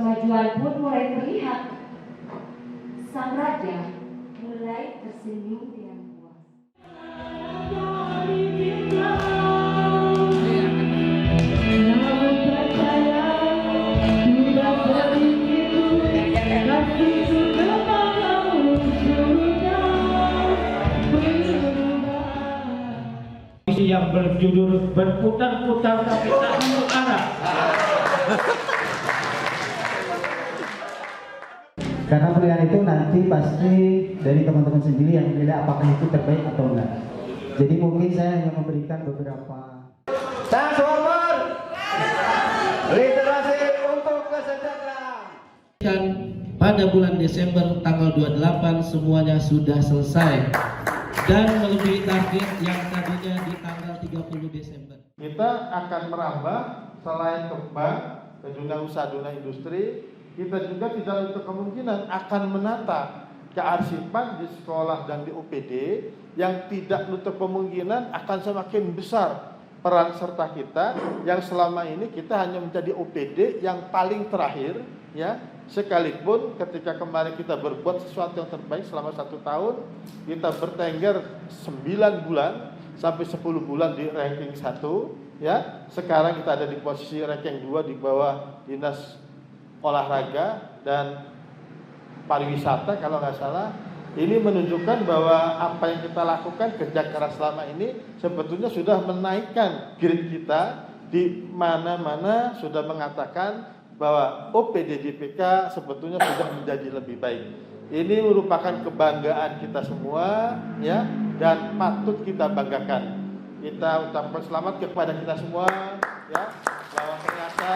kemajuan pun mulai terlihat. Sang raja mulai tersenyum dengan puas. Yang berjudul berputar-putar tapi tak menentu arah. Karena pilihan itu nanti pasti dari teman-teman sendiri yang menilai apakah itu terbaik atau enggak. Jadi mungkin saya hanya memberikan beberapa. Transformer literasi untuk kesejahteraan. Dan pada bulan Desember tanggal 28 semuanya sudah selesai dan melebihi target yang tadinya di tanggal 30 Desember. Kita akan merambah selain ke bank, ke dunia usaha, dunia industri, kita juga tidak untuk kemungkinan akan menata kearsipan di sekolah dan di UPD yang tidak menutup kemungkinan akan semakin besar peran serta kita yang selama ini kita hanya menjadi OPD yang paling terakhir, ya. Sekalipun ketika kemarin kita berbuat sesuatu yang terbaik selama 1 tahun, kita bertengger 9 bulan sampai 10 bulan di ranking 1, ya. Sekarang kita ada di posisi ranking 2 di bawah Dinas Olahraga dan Pariwisata kalau nggak salah. Ini menunjukkan bahwa apa yang kita lakukan, kerja keras selama ini sebetulnya sudah menaikkan grade kita, di mana-mana sudah mengatakan bahwa OPD JPK sebetulnya sudah menjadi lebih baik. Ini merupakan kebanggaan kita semua, ya, dan patut kita banggakan. Kita ucapkan selamat kepada kita semua, ya, bahwa ternyata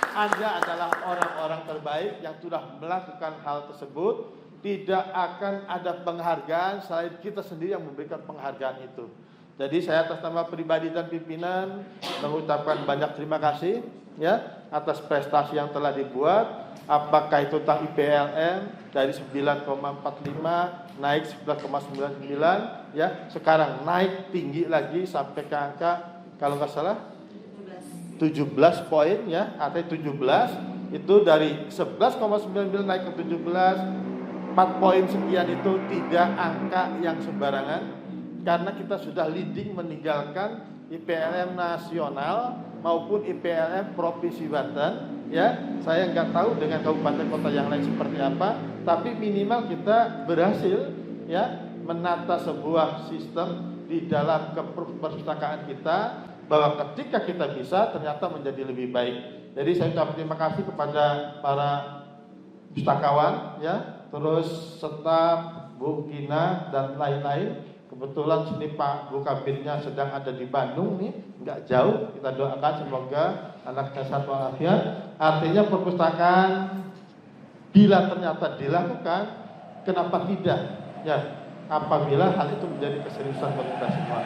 Anda adalah orang-orang terbaik yang sudah melakukan hal tersebut. Tidak akan ada penghargaan selain kita sendiri yang memberikan penghargaan itu. Jadi saya atas nama pribadi dan pimpinan mengucapkan banyak terima kasih, ya, atas prestasi yang telah dibuat. Apakah itu tentang IPLN dari 9,45 naik 11,99, ya, sekarang naik tinggi lagi sampai ke angka kalau nggak salah 17 poin, ya, artinya 17 itu dari 11,99 naik ke 17. 4 poin sekian itu tidak angka yang sembarangan, karena kita sudah leading meninggalkan IPLN nasional maupun IPLN Provinsi Banten, ya. Saya nggak tahu dengan kabupaten kota yang lain seperti apa, tapi minimal kita berhasil, ya, menata sebuah sistem di dalam perpustakaan kita bahwa ketika kita bisa ternyata menjadi lebih baik. Jadi saya ucapkan terima kasih kepada para pustakawan, ya, terus staf, Bu Gina dan lain-lain. Kebetulan sini Pak Bu Kabirnya sedang ada di Bandung nih, nggak jauh. Kita doakan semoga anaknya sehat walafiat. Artinya perpustakaan bila ternyata dilakukan, kenapa tidak? Ya, apabila hal itu menjadi keseriusan bagi kita semua.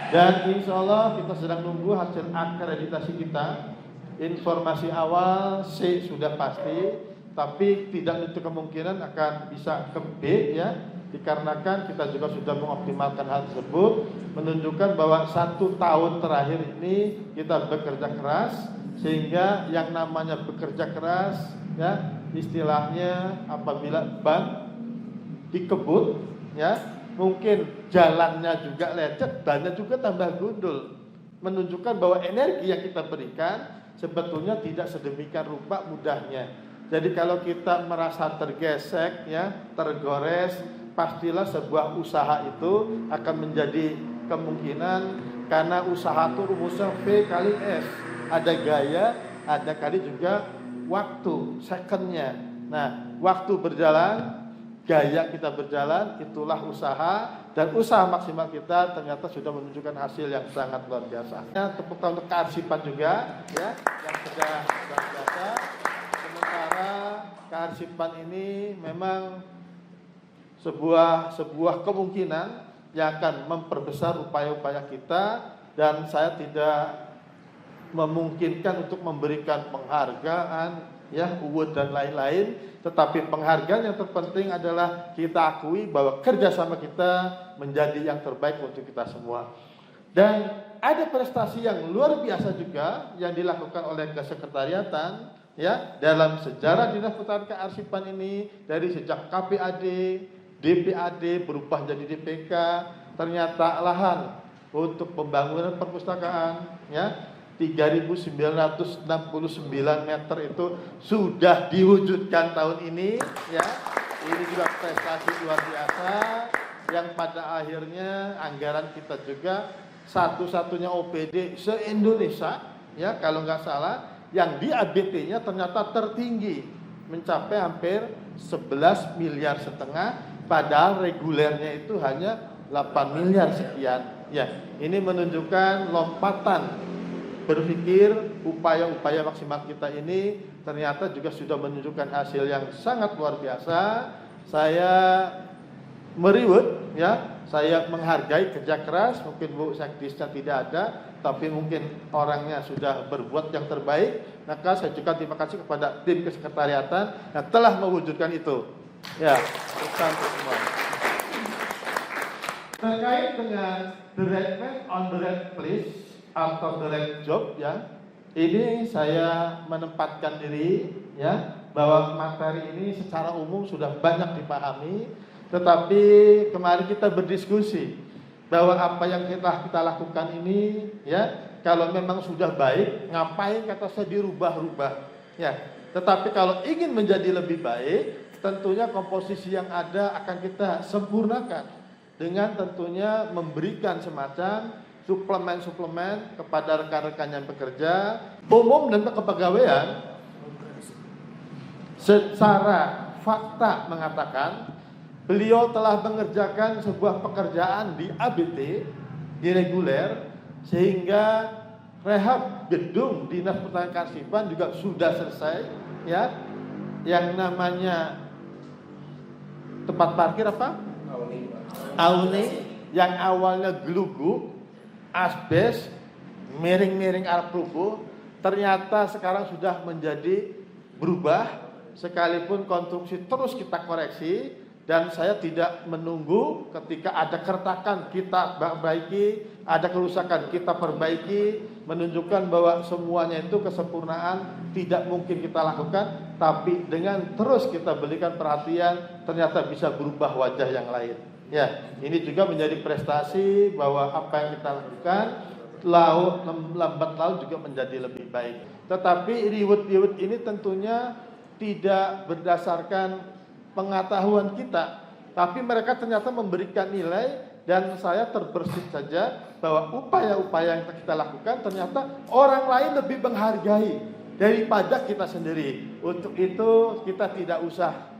Dan insya Allah kita sedang nunggu hasil akreditasi kita. Informasi awal C sudah pasti, tapi tidak menutup kemungkinan akan bisa ke B, ya, dikarenakan kita juga sudah mengoptimalkan hal tersebut, menunjukkan bahwa 1 tahun terakhir ini kita bekerja keras, sehingga yang namanya bekerja keras, ya, istilahnya apabila ban dikebut, ya, mungkin jalannya juga lecet, bannya juga tambah gundul, menunjukkan bahwa energi yang kita berikan sebetulnya tidak sedemikian rupa mudahnya. Jadi kalau kita merasa tergesek, ya, tergores, pastilah sebuah usaha itu akan menjadi kemungkinan, karena usaha itu rumusnya V kali S. Ada gaya, ada kali juga waktu, secondnya. Nah, waktu berjalan, gaya kita berjalan, itulah usaha, dan usaha maksimal kita ternyata sudah menunjukkan hasil yang sangat luar biasa. Ya, tepuk tangan untuk kearsipan juga, ya, yang sudah luar biasa. Sementara kearsipan ini memang sebuah kemungkinan yang akan memperbesar upaya-upaya kita, dan saya tidak memungkinkan untuk memberikan penghargaan, ya, award dan lain-lain, tetapi penghargaan yang terpenting adalah kita akui bahwa kerjasama kita menjadi yang terbaik untuk kita semua. Dan ada prestasi yang luar biasa juga yang dilakukan oleh kesekretariatan ya dalam sejarah Dinas Perpustakaan Kearsipan ini dari sejak KPAD, DPAD berubah jadi DPK, ternyata lahan untuk pembangunan perpustakaan ya 3.969 meter itu sudah diwujudkan tahun ini ya. Ini juga prestasi luar biasa yang pada akhirnya anggaran kita juga satu-satunya OPD se-Indonesia ya kalau nggak salah yang di ABT-nya ternyata tertinggi mencapai hampir 11,5 miliar padahal regulernya itu hanya 8 miliar sekian ya. Ini menunjukkan lompatan berpikir upaya-upaya maksimal kita ini ternyata juga sudah menunjukkan hasil yang sangat luar biasa. Saya meriwet ya, saya menghargai kerja keras, mungkin Bu Sekdisnya tidak ada, tapi mungkin orangnya sudah berbuat yang terbaik. Maka saya juga terima kasih kepada tim kesekretariatan yang telah mewujudkan itu. Ya, pesan untuk semua. Terkait dengan the right man on the right place atau the right job ya, ini saya menempatkan diri ya bahwa materi ini secara umum sudah banyak dipahami, tetapi kemarin kita berdiskusi bahwa apa yang kita lakukan ini ya kalau memang sudah baik, ngapain kata saya dirubah-rubah ya. Tetapi kalau ingin menjadi lebih baik, tentunya komposisi yang ada akan kita sempurnakan dengan tentunya memberikan semacam suplemen-suplemen kepada rekan-rekan yang bekerja. Umum dan kepegawaian secara fakta mengatakan beliau telah mengerjakan sebuah pekerjaan di ABT, di reguler, sehingga rehab gedung Dinas Perpustakaan Kearsipan juga sudah selesai ya. Yang namanya tempat parkir apa? Aune yang awalnya geluguk, asbes, miring-miring arah rubuh, ternyata sekarang sudah menjadi berubah, sekalipun konstruksi terus kita koreksi, dan saya tidak menunggu ketika ada keretakan kita perbaiki, ada kerusakan kita perbaiki, menunjukkan bahwa semuanya itu kesempurnaan tidak mungkin kita lakukan, tapi dengan terus kita berikan perhatian, ternyata bisa berubah wajah yang lain. Ya, ini juga menjadi prestasi bahwa apa yang kita lakukan lambat laun juga menjadi lebih baik. Tetapi reward ini tentunya tidak berdasarkan pengetahuan kita, tapi mereka ternyata memberikan nilai, dan saya terbersit saja bahwa upaya-upaya yang kita lakukan ternyata orang lain lebih menghargai daripada kita sendiri. Untuk itu kita tidak usah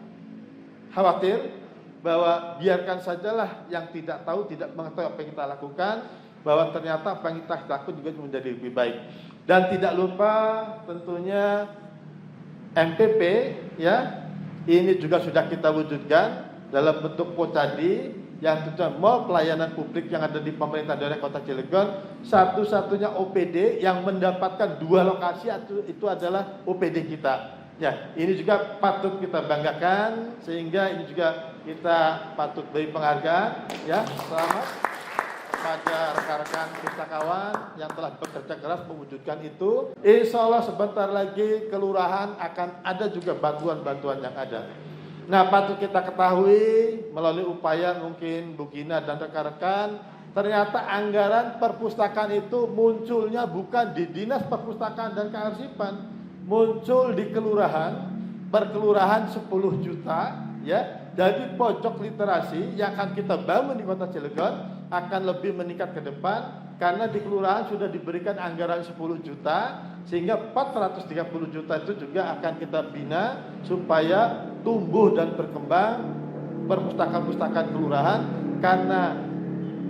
khawatir bahwa biarkan sajalah yang tidak tahu, tidak mengetahui apa yang kita lakukan, bahwa ternyata apa yang kita lakukan juga menjadi lebih baik. Dan tidak lupa tentunya MPP ya, ini juga sudah kita wujudkan dalam bentuk tadi yang tentunya mall pelayanan publik yang ada di pemerintah daerah Kota Cilegon, satu-satunya OPD yang mendapatkan 2 lokasi itu adalah OPD kita. Ya, ini juga patut kita banggakan, sehingga ini juga kita patut beri penghargaan ya. Selamat pada rekan-rekan pustakawan yang telah bekerja keras mewujudkan itu. Insya Allah sebentar lagi kelurahan akan ada juga bantuan-bantuan yang ada. Nah, patut kita ketahui melalui upaya mungkin Bu Gina dan rekan-rekan, ternyata anggaran perpustakaan itu munculnya bukan di Dinas Perpustakaan dan Kearsipan, muncul di kelurahan, per kelurahan 10 juta ya. Jadi pojok literasi yang akan kita bangun di Kota Cilegon akan lebih meningkat ke depan, karena di kelurahan sudah diberikan anggaran 10 juta, sehingga 430 juta itu juga akan kita bina supaya tumbuh dan berkembang perpustakaan-perpustakaan kelurahan, karena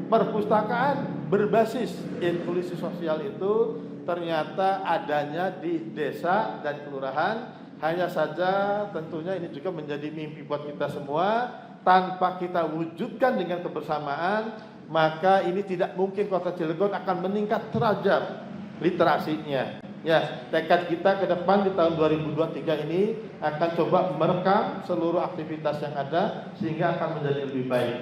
perpustakaan berbasis inklusi sosial itu ternyata adanya di desa dan kelurahan. Hanya saja tentunya ini juga menjadi mimpi buat kita semua. Tanpa kita wujudkan dengan kebersamaan, maka ini tidak mungkin Kota Cilegon akan meningkat derajat literasinya. Ya, tekad kita ke depan di tahun 2023 ini akan coba merekam seluruh aktivitas yang ada sehingga akan menjadi lebih baik.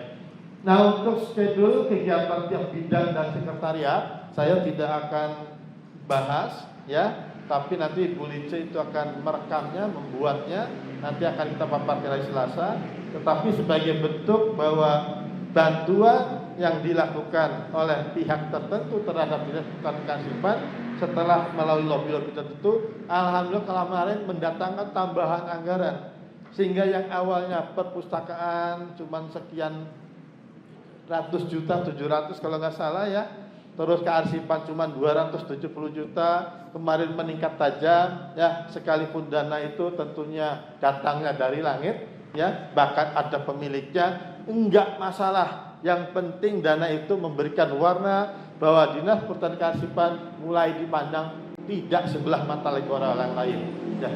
Nah, untuk schedule kegiatan tiap bidang dan sekretariat saya tidak akan bahas ya. tapi nanti Bu Lince itu akan merekamnya, membuatnya, nanti akan kita paparkan hari Selasa. Tetapi sebagai bentuk bahwa bantuan yang dilakukan oleh pihak tertentu terhadap Dinas Kearsipan setelah melalui lobby-lobby tertentu, alhamdulillah kemarin mendatangkan tambahan anggaran, sehingga yang awalnya perpustakaan cuman sekian ratus juta, 700 kalau nggak salah ya, terus kearsipan cuma 270 juta, kemarin meningkat tajam ya, sekalipun dana itu tentunya datangnya dari langit ya, bahkan ada pemiliknya, enggak masalah. Yang penting dana itu memberikan warna bahwa Dinas Pertanian Kearsipan mulai dipandang tidak sebelah mata lagi orang lain ya.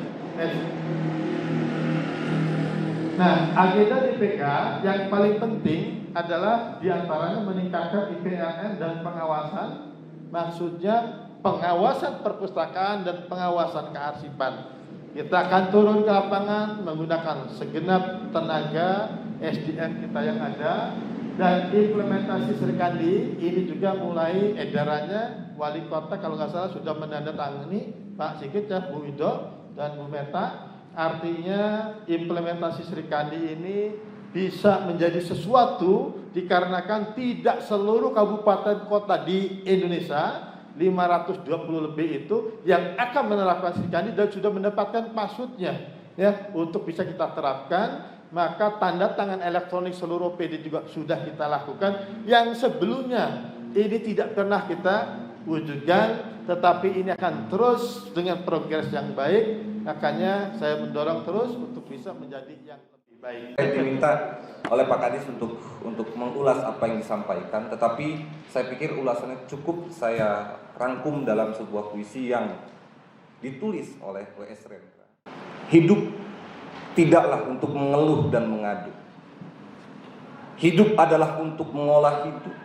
Nah, agenda DPK yang paling penting adalah diantaranya meningkatkan IPLN dan pengawasan, maksudnya pengawasan perpustakaan dan pengawasan kearsipan. Kita akan turun ke lapangan menggunakan segenap tenaga SDM kita yang ada, dan implementasi Serikandi ini juga mulai edarannya wali kota kalau nggak salah sudah menandatangani Pak Sigit ya, Bu Wido dan Bu Meta. Artinya implementasi Serikandi ini bisa menjadi sesuatu dikarenakan tidak seluruh kabupaten kota di Indonesia 520 lebih itu yang akan menerapkan Serikandi dan sudah mendapatkan passwordnya ya, untuk bisa kita terapkan. Maka tanda tangan elektronik seluruh PD juga sudah kita lakukan, yang sebelumnya ini tidak pernah kita wujudkan, tetapi ini akan terus dengan progres yang baik. Makanya saya mendorong terus untuk bisa menjadi yang lebih baik. Saya diminta oleh Pak Kadis untuk mengulas apa yang disampaikan, tetapi saya pikir ulasannya cukup saya rangkum dalam sebuah puisi yang ditulis oleh W.S. Rendra. Hidup tidaklah untuk mengeluh dan mengadu. Hidup adalah untuk mengolah hidup.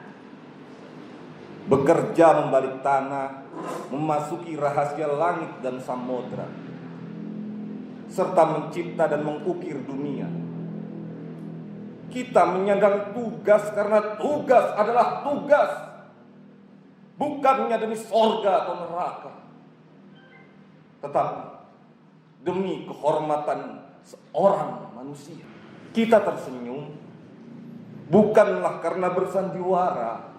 Bekerja membalik tanah, memasuki rahasia langit dan samudra, serta mencipta dan mengukir dunia. Kita menyandang tugas karena tugas adalah tugas, bukannya demi sorga atau neraka, tetapi demi kehormatan seorang manusia. Kita tersenyum bukanlah karena bersandiwara,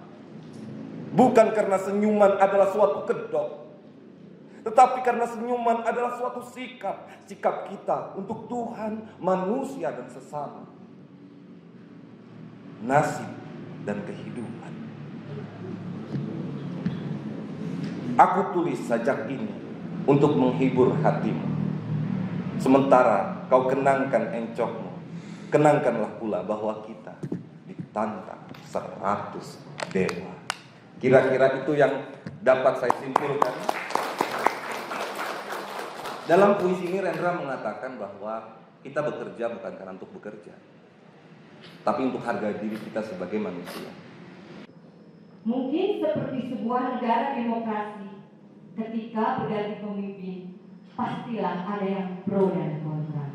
bukan karena senyuman adalah suatu kedok, tetapi karena senyuman adalah suatu sikap kita untuk Tuhan, manusia dan sesama, nasib dan kehidupan. Aku tulis sajak ini untuk menghibur hatimu. Sementara kau kenangkan encokmu, kenangkanlah pula bahwa kita ditantang 100 dewa. Kira-kira itu yang dapat saya simpulkan. Dalam puisi ini Rendra mengatakan bahwa kita bekerja bukan karena untuk bekerja, tapi untuk harga diri kita sebagai manusia. Mungkin seperti sebuah negara demokrasi, ketika berganti pemimpin, pastilah ada yang pro dan kontra.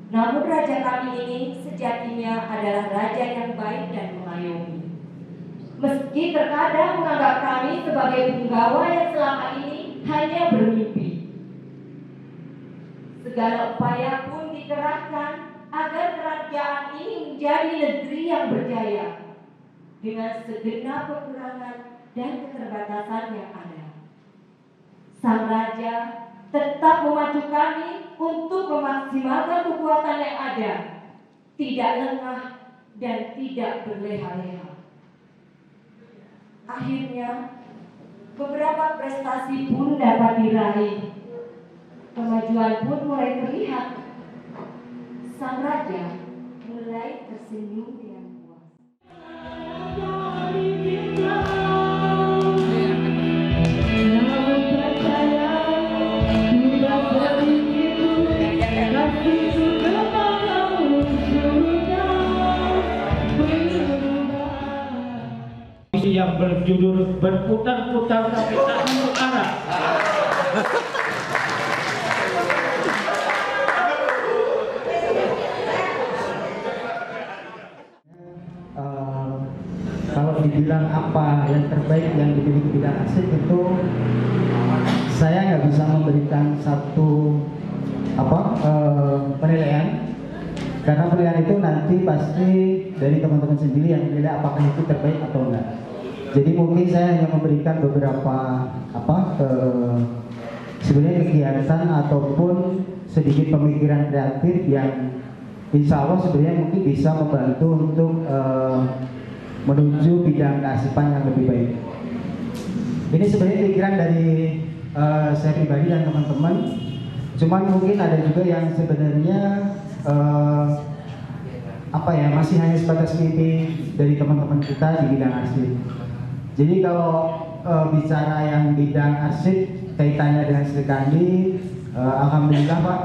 Namun raja kami ini sejatinya adalah raja yang baik dan mengayomi. Meski terkadang menganggap kami sebagai penggawa yang selama ini hanya bermimpi. Segala upaya pun dikerahkan agar kerajaan ini menjadi negeri yang berjaya, dengan segenap kekurangan dan keterbatasan yang ada. Sang Raja tetap memacu kami untuk memaksimalkan kekuatan yang ada, tidak lengah dan tidak berleha-leha. Akhirnya, beberapa prestasi pun dapat diraih. Kemajuan pun mulai terlihat. Sang Raja mulai tersenyum dengan puas. Yang berjudul berputar-putar tapi tak menentu arah. Kalau dibilang apa yang terbaik yang dimiliki bidang arsip itu tidak bisa memberikan satu penilaian, karena penilaian itu nanti pasti dari teman-teman sendiri yang menilai apakah itu terbaik atau enggak. Jadi mungkin saya hanya memberikan beberapa sebenarnya kegiatan ataupun sedikit pemikiran kreatif yang insya Allah sebenarnya mungkin bisa membantu untuk menuju bidang kearsipan yang lebih baik. Ini sebenarnya pikiran dari saya pribadi dan teman-teman. Cuman mungkin ada juga yang sebenarnya masih hanya sebatas mimpi dari teman-teman kita di bidang arsip. Jadi kalau bicara yang bidang arsip kaitannya dengan Sri Kandi, alhamdulillah Pak.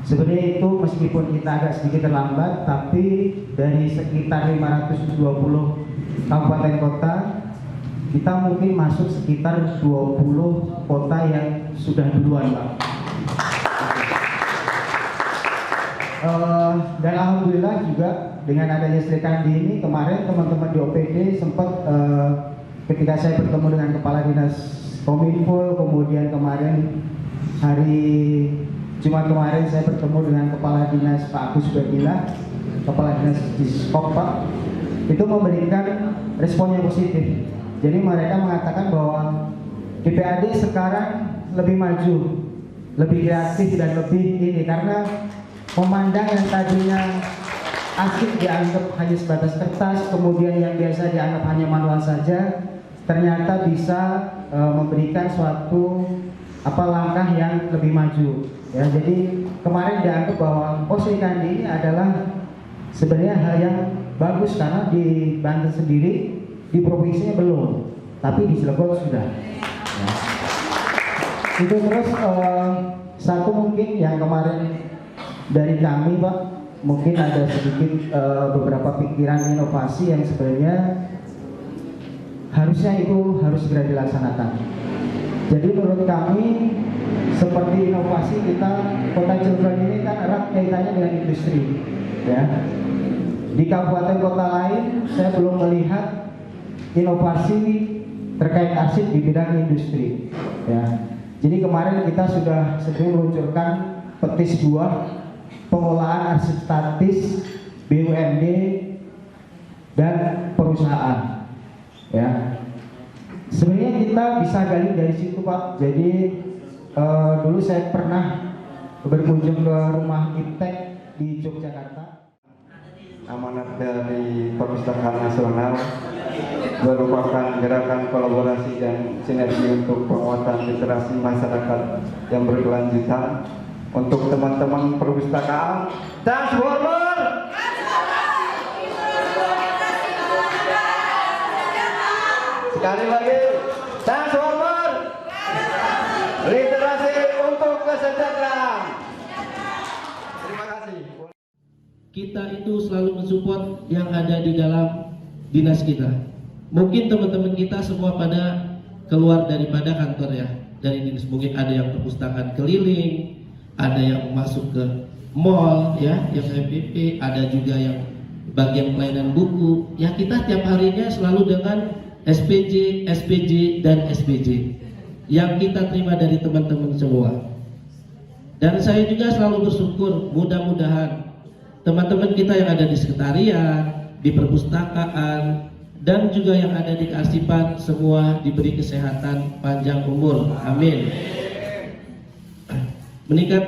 Sebenarnya itu meskipun kita agak sedikit terlambat, tapi dari sekitar 520 kabupaten kota, kita mungkin masuk sekitar 20 kota yang sudah duluan Pak. Dan alhamdulillah juga dengan adanya Sri Kandi ini, kemarin teman-teman di OPD sempat ketika saya bertemu dengan Kepala Dinas Kominfo, kemudian kemarin hari Jumat kemarin saya bertemu dengan Kepala Dinas Pak Agus Badillah, Kepala Dinas Diskop Pak, itu memberikan respon yang positif. Jadi mereka mengatakan bahwa DPAD sekarang lebih maju, lebih kreatif dan lebih ini, karena memandang yang tadinya asik dianggap hanya sebatas kertas, kemudian yang biasa dianggap hanya manual saja, ternyata bisa memberikan suatu langkah yang lebih maju. Ya, jadi kemarin dianggap bahwa Sri Kandi ini adalah sebenarnya hal yang bagus karena di Banten sendiri di provinsinya belum, tapi di Cilegon sudah. Ya. Itu terus satu mungkin yang kemarin dari kami Pak, mungkin ada sedikit beberapa pikiran inovasi yang sebenarnya harusnya itu harus segera dilaksanakan. Jadi menurut kami seperti inovasi kita, Kota Cilegon ini kan erat kaitannya dengan industri, ya. Di kabupaten kota lain saya belum melihat inovasi terkait arsip di bidang industri, ya. Jadi kemarin kita sudah sedang meluncurkan petis buah pengolahan arsip statis BUMD dan perusahaan, ya. Sebenarnya kita bisa gali dari situ Pak. Jadi dulu saya pernah berkunjung ke rumah Iptek di Yogyakarta. Amanat dari Perpustakaan Nasional merupakan gerakan kolaborasi dan sinergi untuk penguatan literasi masyarakat yang berkelanjutan untuk teman-teman perpustakaan. Transformer. Sekali lagi, transformer. Literasi untuk kesejahteraan. Terima kasih. Kita itu selalu mensupport yang ada di dalam dinas kita. Mungkin teman-teman kita semua pada keluar daripada kantor ya, dari dinas. Mungkin ada yang perpustakaan keliling, ada yang masuk ke mall ya, yang FPP, ada juga yang bagian pelayanan buku. Ya kita tiap harinya selalu dengan SPJ, SPJ, dan SPJ yang kita terima dari teman-teman semua. Dan saya juga selalu bersyukur, mudah-mudahan teman-teman kita yang ada di sekretariat, di perpustakaan, dan juga yang ada di kearsipan semua diberi kesehatan panjang umur. Amin. Meningkat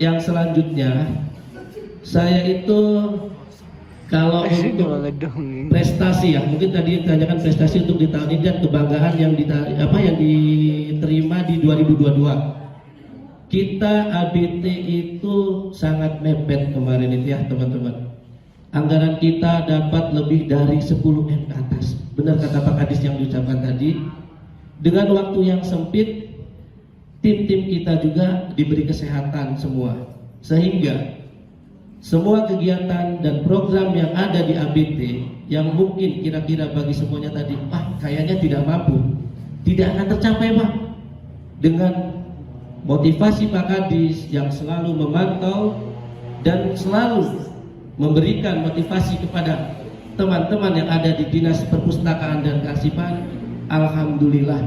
yang selanjutnya, saya itu kalau untuk prestasi ya, mungkin tadi ditanyakan prestasi untuk di tahun ini dan kebanggaan yang diterima di 2022. Kita ABT itu sangat mepet kemarin itu ya teman-teman. Anggaran kita dapat lebih dari 10 M ke atas. Benar kata Pak Kadis yang diucapkan tadi. Dengan waktu yang sempit, tim-tim kita juga diberi kesehatan semua. Sehingga semua kegiatan dan program yang ada di ABT yang mungkin kira-kira bagi semuanya tadi, Pak kayaknya tidak mampu, tidak akan tercapai Pak. Dengan motivasi Pak Kadis yang selalu memantau dan selalu memberikan motivasi kepada teman-teman yang ada di Dinas Perpustakaan dan Kearsipan, alhamdulillah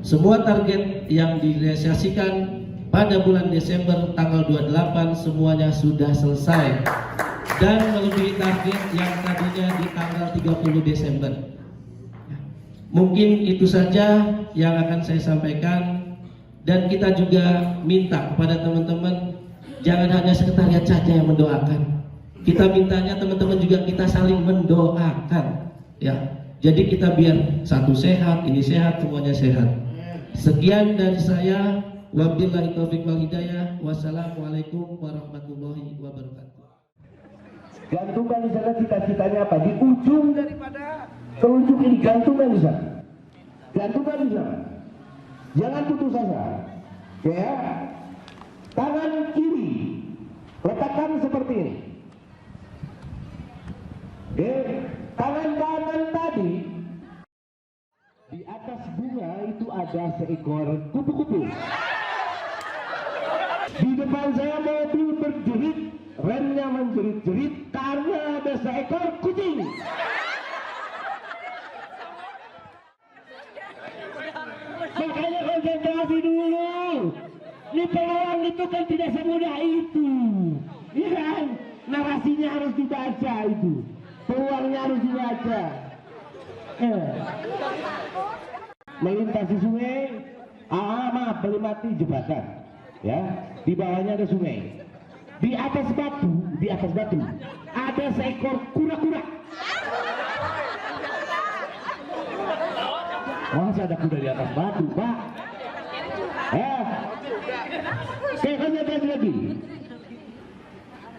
semua target yang direalisasikan pada bulan Desember tanggal 28 semuanya sudah selesai dan melebihi target yang tadinya di tanggal 30 Desember. Mungkin itu saja yang akan saya sampaikan, dan kita juga minta kepada teman-teman jangan hanya sekretariat saja yang mendoakan. Kita mintanya teman-teman juga kita saling mendoakan, ya. Jadi kita biar satu sehat, ini sehat, semuanya sehat. Sekian dari saya. Wabillahi taufiq wal hidayah. Wassalamualaikum warahmatullahi wabarakatuh. Gantungkan di sana cita-citanya apa? Di ujung daripada telunjuk ini gantungkan di sana. Gantungkan di sana. Jangan putus asa. Ya. Tangan kiri letakkan seperti ini. Oke. Tangan kanan tadi di atas bunga itu ada seekor kupu-kupu. Di depan saya mobil berjerit, remnya menjerit-jerit karena ada seekor kucing. Makanya konsentrasi dulu. Ini peluang itu kan tidak semudah itu, ya kan? Narasinya harus dibaca itu, peluangnya harus dibaca. Melintasi sungai, maaf, melewati jembatan, ya. Di bawahnya ada sungai. Di atas batu ada seekor kura-kura. Masa ada kuda di atas batu, Pak? Saya konsentrasi lagi.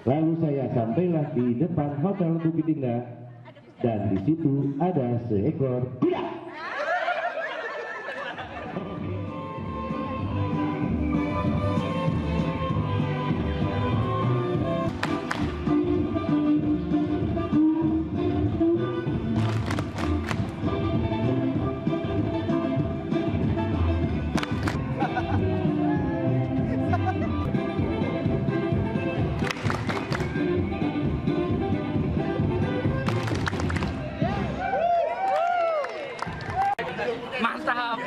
Lalu saya sampailah di depan Hotel Bukit Indah, dan di situ ada seekor kuda. Mantap.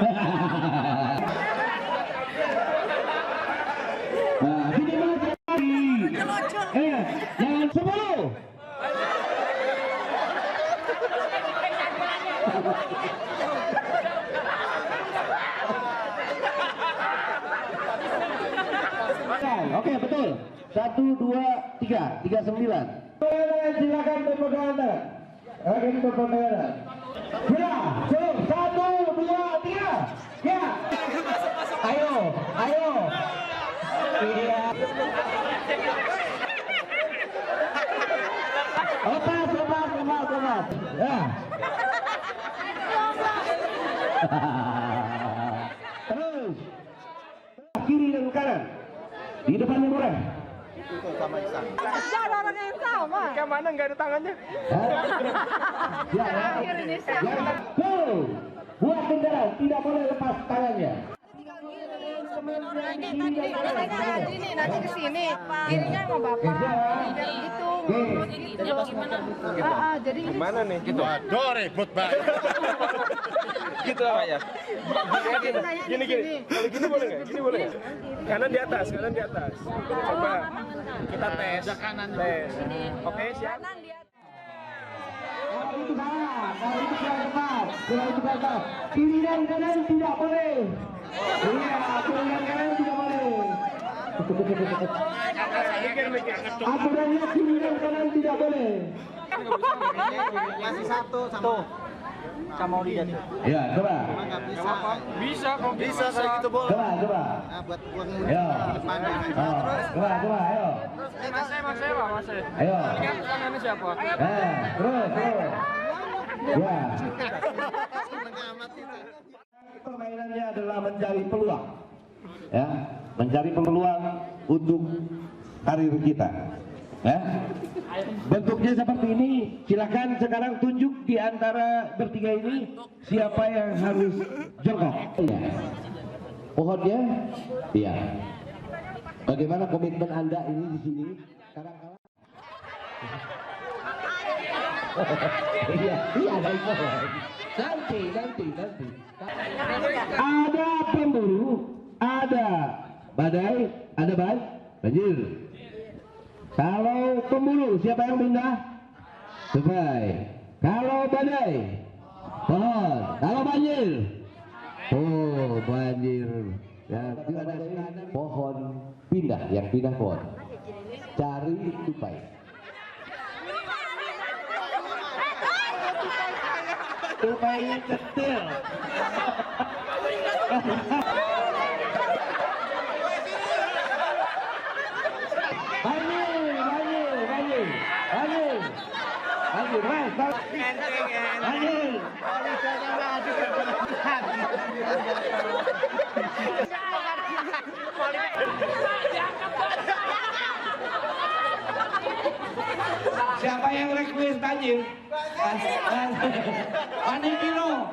Jangan 10. Oke, betul. 1, 2, 3, 39. Silakan berpegang tangan. Oke, berpegang tangan. Ya, 1, 2, 3. Ya. Ayo. Iya. Lepas. Ya. Terus. Kiri dan kanan. Di depannya murah. Itu sama Isan. Orang yang sama. Kayak mana nggak ada tangannya? Buat kendaraan tidak boleh lepas tangannya. Ini nanti ke sini. Ininya sama bapak. Gitu. Jadi Gimana nih? Gitu. Waduh, ribut banget. Gitu apa ya? Gini. Kalau gini boleh nggak? Gini boleh nggak? Kanan di atas. Coba kita tes. Tes. Oke, siap. Kalau itu salah, kalau itu kurang tepat. Kiri dan kanan tidak boleh. Iya, kiri dan kanan tidak boleh. Aturannya kiri dan kanan tidak boleh. Masih satu sama lihat. Ya, coba. Bisa kok. Bisa kayak gitu boleh. Coba. Nah, buat uang Ya. depan. Coba, ayo. Mas. Ayo. Tangannya siapa? Terus. Ya. Permainannya adalah mencari peluang. Ya, mencari peluang untuk karir kita. Ya. Bentuknya seperti ini. Silakan sekarang tunjuk di antara bertiga ini siapa yang harus jongkok. Ya. Pohonnya? Iya. Bagaimana komitmen Anda ini di sini? Sekarang Iya, dari pohon. Nanti. Ada pemburu, ada badai, ada banjir. Kalau pemburu siapa yang pindah? Sungai. Kalau badai, pohon. Kalau banjir, oh banjir. Ya, pohon pindah, yang pindah pohon. Cari tupai. Tupainya kecil. Siapa yang request banjir? Ani Kilo.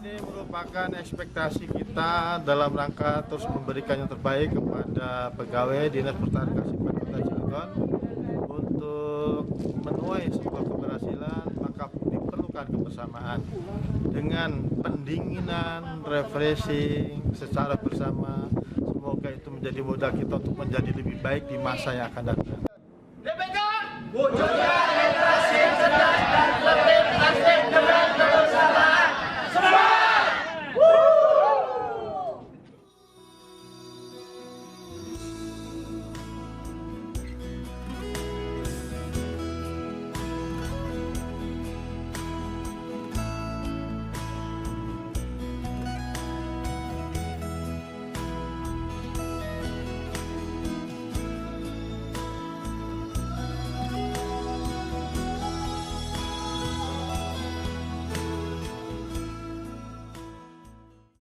Ini merupakan ekspektasi kita dalam rangka terus memberikan yang terbaik kepada pegawai Dinas Pertanian Kasipan Kota Cilegon. Untuk menuai sebuah keberhasilan maka diperlukan kebersamaan dengan pendinginan, refreshing secara bersama. Semoga itu menjadi modal kita untuk menjadi lebih baik di masa yang akan datang. DPK, wujudnya